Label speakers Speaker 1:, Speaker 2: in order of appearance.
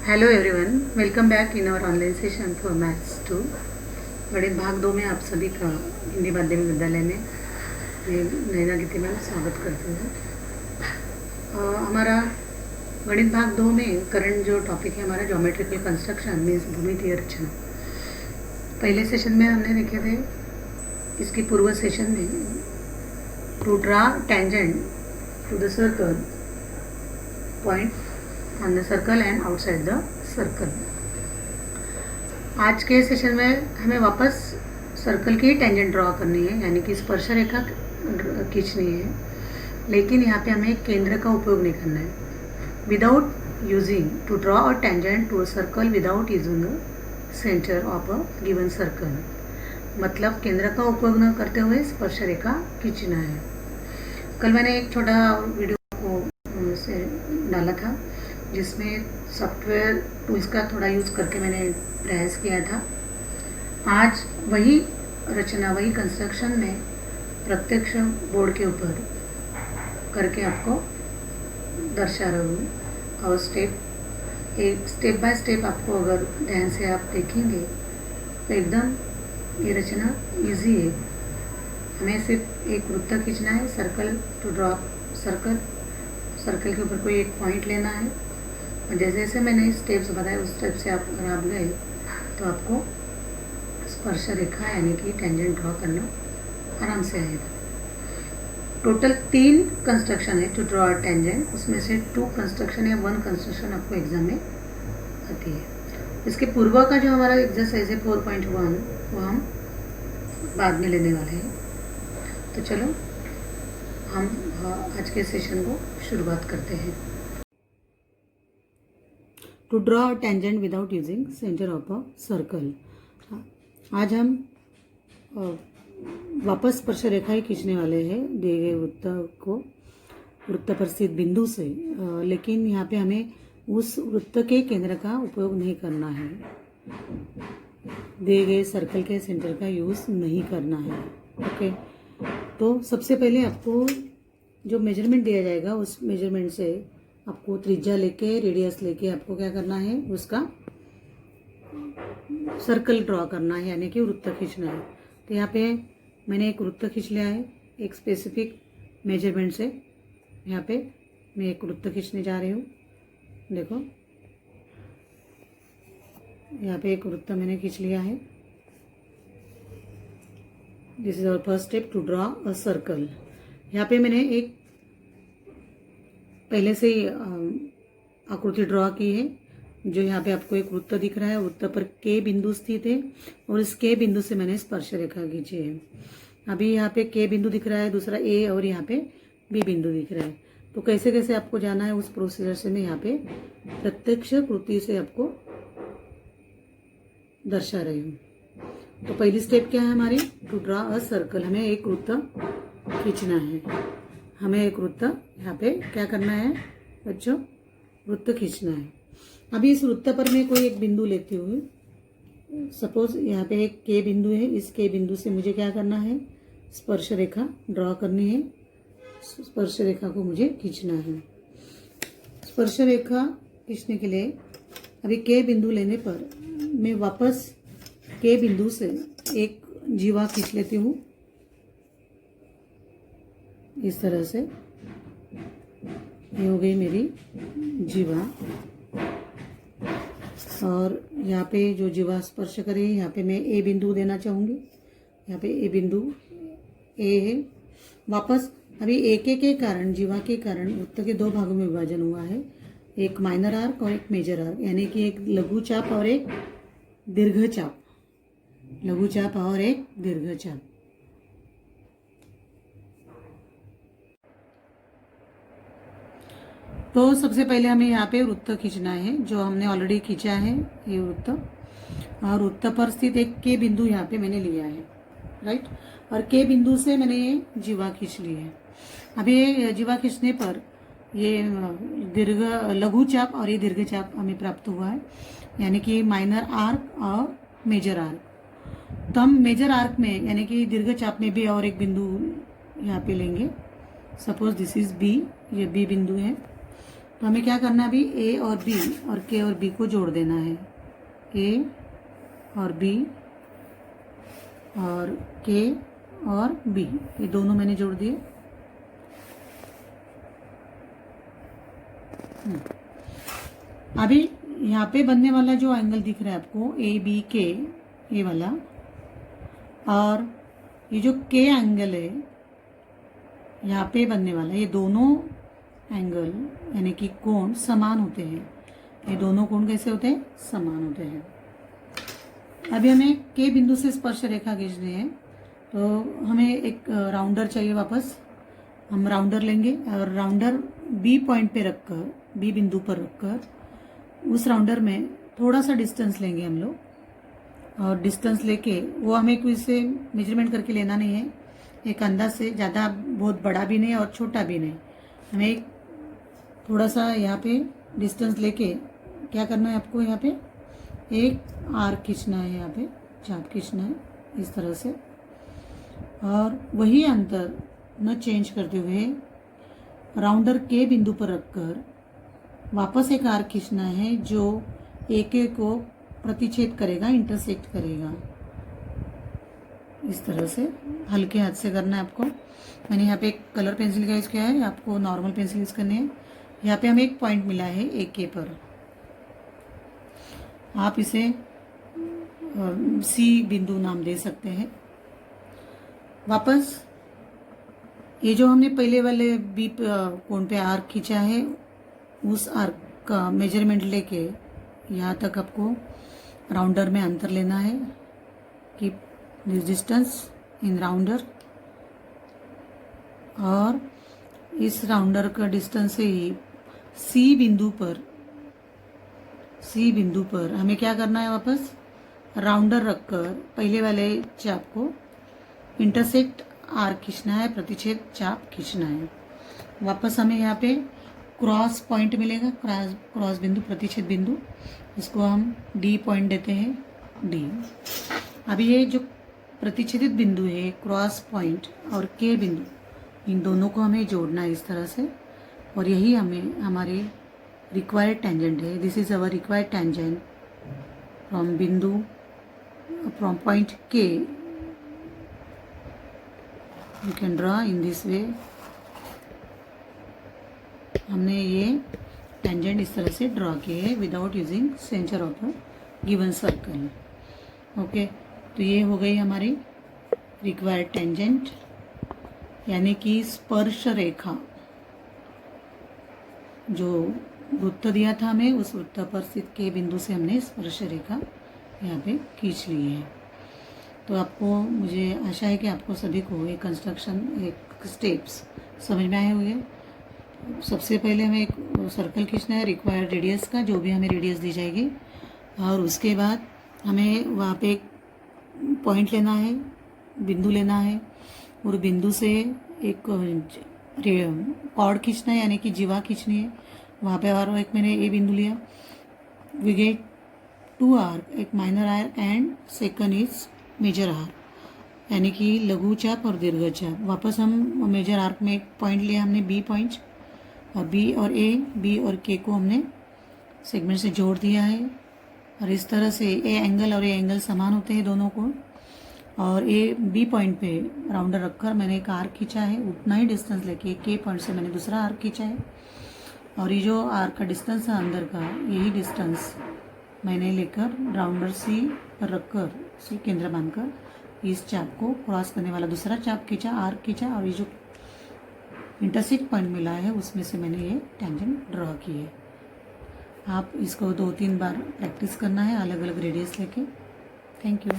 Speaker 1: Hello everyone, welcome back in our online session for maths 2। गणित भाग 2 में आप सभी का हिंदी माध्यमिक विद्यालय में मैं नैना गीति में स्वागत करती हूँ। हमारा गणित भाग 2 में करंट जो टॉपिक है हमारा ज्योमेट्रिकल कंस्ट्रक्शन मीन्स भूमितीय रचना। पहले सेशन में हमने देखे थे, इसकी पूर्व सेशन में to draw tangent to the circle point on the circle and outside the circle. आज के सेशन में हमें वापस सर्कल की टेंजेंट ड्रॉ करनी है, यानी कि स्पर्श रेखा खींचनी है, लेकिन यहाँ पे हमें केंद्र का उपयोग नहीं करना है। Without using to draw a tangent to a circle without using a centre of a given circle, मतलब केंद्र का उपयोग न करते हुए स्पर्श रेखा खींचना है। कल मैंने एक छोटा वीडियो को से डाला था जिसमें सॉफ्टवेयर टूल्स का थोड़ा यूज़ करके मैंने प्रयास किया था। आज वही रचना, वही कंस्ट्रक्शन में प्रत्यक्ष बोर्ड के ऊपर करके आपको दर्शा रहा हूँ। और स्टेप बाय स्टेप आपको अगर ध्यान से आप देखेंगे तो एकदम ये रचना इजी है। हमें सिर्फ एक वृत्त खींचना है, सर्कल टू ड्रॉ सर्कल के ऊपर कोई एक पॉइंट लेना है, और जैसे जैसे मैंने स्टेप्स बताए उस स्टेप से अगर आप गए तो आपको स्पर्श रेखा यानी कि टेंजेंट ड्रॉ करना आराम से आएगा। टोटल 3 कंस्ट्रक्शन है टू ड्रॉ टेंजेंट, उसमें से 2 कंस्ट्रक्शन या 1 कंस्ट्रक्शन आपको एग्जाम में आती है। इसके पूर्व का जो हमारा एक्सरसाइज है 4.1 वो हम बाद में लेने वाले हैं। तो चलो हम आज के सेशन को शुरुआत करते हैं। To draw tangent without using centre of a circle. आज हम वापस स्पर्श रेखा ही खींचने वाले हैं दिए गए वृत्त पर स्थित बिंदु से, लेकिन यहाँ पे हमें उस वृत्त के केंद्र का उपयोग नहीं करना है, दिए गए सर्कल के सेंटर का यूज़ नहीं करना है। ओके, तो सबसे पहले आपको जो मेजरमेंट दिया जाएगा उस मेजरमेंट से आपको त्रिज्या लेके रेडियस लेके आपको क्या करना है, उसका सर्कल ड्रॉ करना है, यानी कि वृत्त खींचना है। तो यहाँ पे मैंने एक वृत्त खींच लिया है एक स्पेसिफिक मेजरमेंट से। यहाँ पे मैं एक वृत्त खींचने जा रही हूँ। देखो यहाँ पे एक वृत्त मैंने खींच लिया है। This is our first step to draw a circle. यहाँ पे मैंने एक पहले से ही आकृति ड्रॉ की है। जो यहाँ पे आपको एक वृत्त दिख रहा है, वृत्त पर के बिंदु स्थित है और इस के बिंदु से मैंने स्पर्श रेखा खींची है। अभी यहाँ पे के बिंदु दिख रहा है, दूसरा ए, और यहाँ पे बी बिंदु दिख रहा है। तो कैसे कैसे आपको जाना है उस प्रोसीजर से मैं यहाँ पे प्रत्यक्ष कृति से आपको दर्शा रही हूँ। तो पहली स्टेप क्या है हमारी, टू ड्रॉ अ सर्कल। हमें एक वृत्त खींचना है, हमें एक वृत्त यहाँ पे क्या करना है बच्चों, वृत्त खींचना है। अभी इस वृत्त पर मैं कोई एक बिंदु लेती हूँ। सपोज यहाँ पे एक के बिंदु है, इस के बिंदु से मुझे क्या करना है, स्पर्श रेखा ड्रॉ करनी है। स्पर्श रेखा को मुझे खींचना है। स्पर्श रेखा खींचने के लिए अभी के बिंदु लेने पर मैं वापस के बिंदु से एक जीवा खींच लेती हूँ इस तरह से। ये हो गई मेरी जीवा, और यहाँ पे जो जीवा स्पर्श करे यहाँ पे मैं ए बिंदु देना चाहूँगी। यहाँ पे ए बिंदु ए है। वापस अभी ए के कारण, जीवा के कारण वृत्त के 2 भागों में विभाजन हुआ है, एक माइनर आर्क और एक मेजर आर्क, यानी कि एक लघु चाप और एक दीर्घ चाप। लघु चाप और एक दीर्घ चाप। तो सबसे पहले हमें यहाँ पे वृत्त खींचना है, जो हमने ऑलरेडी खींचा है ये वृत्त, और वृत्त पर स्थित एक के बिंदु यहाँ पे मैंने लिया है, राइट। और के बिंदु से मैंने ये जीवा खींच ली है। अभी ये जीवा खींचने पर ये लघु चाप और ये दीर्घ चाप हमें प्राप्त हुआ है, यानी कि माइनर आर्क और मेजर आर्क। तो हम मेजर आर्क में यानी कि दीर्घ चाप में भी और एक बिंदु यहाँ पे लेंगे। सपोज दिस इज बी, ये बी बिंदु है। तो हमें क्या करना है अभी, ए और बी और के और बी को जोड़ देना है। ए और बी और के और बी, ये दोनों मैंने जोड़ दिए। अभी यहाँ पे बनने वाला जो एंगल दिख रहा है आपको ए बी के, ये वाला, और ये जो के एंगल है यहाँ पे बनने वाला, ये दोनों एंगल यानी कि कोण समान होते हैं। ये दोनों कोण कैसे होते हैं, समान होते हैं। अभी हमें के बिंदु से स्पर्श रेखा खींचनी है, तो हमें एक राउंडर चाहिए वापस। हम राउंडर लेंगे और राउंडर बी पॉइंट पे रखकर, बी बिंदु पर रखकर उस राउंडर में थोड़ा सा डिस्टेंस लेंगे हम लोग, और डिस्टेंस लेके वो हमें कोई से मेजरमेंट करके लेना नहीं है, एक अंदाज से, ज़्यादा बहुत बड़ा भी नहीं और छोटा भी नहीं, हमें एक थोड़ा सा यहाँ पे डिस्टेंस लेके क्या करना है आपको, यहाँ पे एक आर्क खींचना है, यहाँ पे चाप खींचना है इस तरह से, और वही अंतर न चेंज करते हुए राउंडर के बिंदु पर रखकर वापस एक आर्क खींचना है जो एक को प्रतिच्छेद करेगा, इंटरसेक्ट करेगा। इस तरह से हल्के हाथ से करना है आपको। मैंने यहाँ पे एक कलर पेंसिल का यूज़ किया है, आपको नॉर्मल पेंसिल यूज़ करनी है। यहाँ पे हमें एक पॉइंट मिला है ए के पर, आप इसे सी बिंदु नाम दे सकते हैं। वापस ये जो हमने पहले वाले बी कोण पे आर्क खींचा है, उस आर्क का मेजरमेंट लेके यहाँ तक आपको राउंडर में अंतर लेना है। Keep this distance in rounder, और इस राउंडर का डिस्टेंस से ही सी बिंदु पर हमें क्या करना है, वापस राउंडर रखकर पहले वाले चाप को इंटरसेक्ट आर्क खींचना है, प्रतिच्छेद चाप खींचना है। वापस हमें यहाँ पे क्रॉस पॉइंट मिलेगा, क्रॉस बिंदु, प्रतिच्छेद बिंदु, इसको हम डी पॉइंट देते हैं, डी। अभी ये जो प्रतिच्छेदित बिंदु है, क्रॉस पॉइंट और के बिंदु, इन दोनों को हमें जोड़ना है इस तरह से, और यही हमें हमारी रिक्वायर्ड टेंजेंट है। This is our required tangent from point K. You can draw in this way. हमने ये टेंजेंट इस तरह से ड्रॉ किए हैं without using centre of a given circle. Okay, तो ये हो गई हमारी रिक्वायर्ड टेंजेंट, यानी कि स्पर्श रेखा। जो वृत्त दिया था हमें, उस वृत्त पर स्थित के बिंदु से हमने स्पर्श रेखा यहाँ पे खींच ली है। तो आपको, मुझे आशा है कि आपको सभी को एक कंस्ट्रक्शन, एक स्टेप्स समझ में आए होंगे। सबसे पहले हमें एक सर्कल खींचना है रिक्वायर्ड रेडियस का, जो भी हमें रेडियस दी जाएगी, और उसके बाद हमें वहाँ पे एक पॉइंट लेना है, बिंदु लेना है, और बिंदु से एक कॉर्ड खींचना है, यानी कि जीवा खींचनी है वहाँ पे। और एक मैंने ए बिंदु लिया। वी गेट 2 आर्क, एक minor arc and second is major arc, यानी कि लघु चाप और दीर्घ चाप। वापस हम मेजर आर्क में एक पॉइंट लिया हमने, बी पॉइंट, और बी और ए, बी और के को हमने सेगमेंट से जोड़ दिया है। और इस तरह से ए एंगल और ए एंगल समान होते हैं दोनों को, और ए बी पॉइंट पे राउंडर रखकर मैंने एक आर्क खींचा है, उतना ही डिस्टेंस लेके के पॉइंट से मैंने दूसरा आर्क खींचा है, और ये जो आर्क का डिस्टेंस है अंदर का, यही डिस्टेंस मैंने लेकर राउंडर सी पर रखकर, सी केंद्र मानकर इस चाप को क्रॉस करने वाला दूसरा चाप खींचा, आर्क खींचा, और ये जो इंटरसेक्ट पॉइंट मिला है उसमें से मैंने ये टेंजेंट ड्रॉ की है। आप इसको 2-3 बार प्रैक्टिस करना है अलग अलग रेडियस लेके। Thank you.